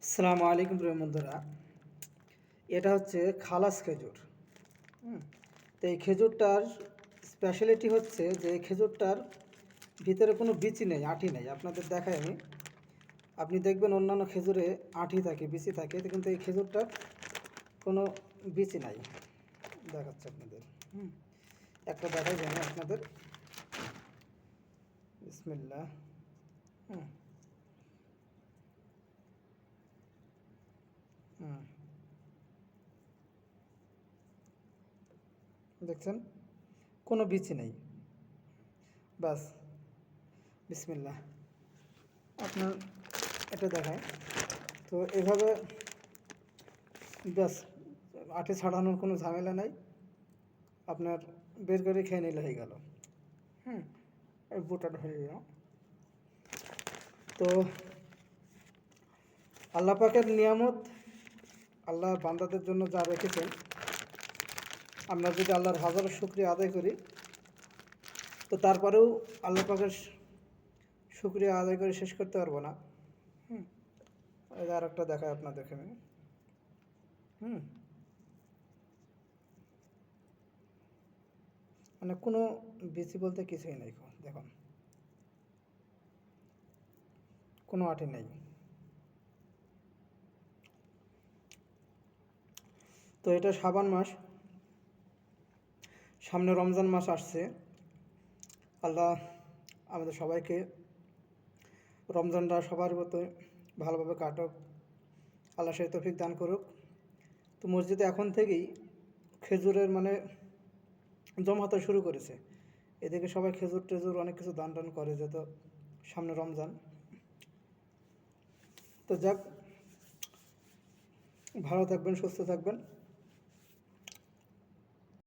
আসসালামু আলাইকুম প্রিয় বন্ধুরা। এটা হচ্ছে খালাস খেজুর। তো এই খেজুরটার স্পেশালিটি হচ্ছে যে এই খেজুরটার ভিতরে কোনো বিচি নেই, আঁটি নেই। আপনাদের দেখাই আমি। আপনি দেখবেন অন্যান্য খেজুরে আঁটি থাকে, বিচি থাকে, কিন্তু এই খেজুরটার কোনো বিচি নাই। দেখাচ্ছে আপনাদের। একটা দেখাই যাবে আপনাদের। বিসমিল্লাহ। হুম হুম দেখছেন, কোনো বিচি নেই। বাস। বিসমিল্লাহ। আপনার এটা দেখায়। তো এভাবে ব্যাস, আঠে ছাড়ানোর কোনো ঝামেলা নাই। আপনার বের করে খেয়ে নিলে হয়ে গেল। হুম এই বুটাটা হয়ে গেল। তো আল্লাহ পাকের নিয়ামত, আল্লাহ বান্দাদের জন্য যা রেখেছেন, আমরা যদি আল্লাহর হাজারো শুকরিয়া আদায় করি, তো তারপরেও আল্লাহ পাকের শুকরিয়া আদায় করে শেষ করতে পারবো না। হুম এই আর একটা দেখায় আপনাদেরকে আমি। হুম মানে কোনো বিচি বলতে কিছুই নেই। দেখুন, কোনো আটে নেই। তো এটা শাবান মাস, সামনে রমজান মাস আসছে। আল্লাহ আমাদের সবাইকে রমজানটা সবার মতো ভালোভাবে কাটুক, আল্লাহ সেই তৌফিক দান করুক। তো মসজিদে এখন থেকেই খেজুরের জমাতে শুরু করেছে। এদিকে সবাই খেজুর টেজুর অনেক কিছু দান টান করে, যেত সামনে রমজান। তো যাক, ভালো থাকবেন, সুস্থ থাকবেন।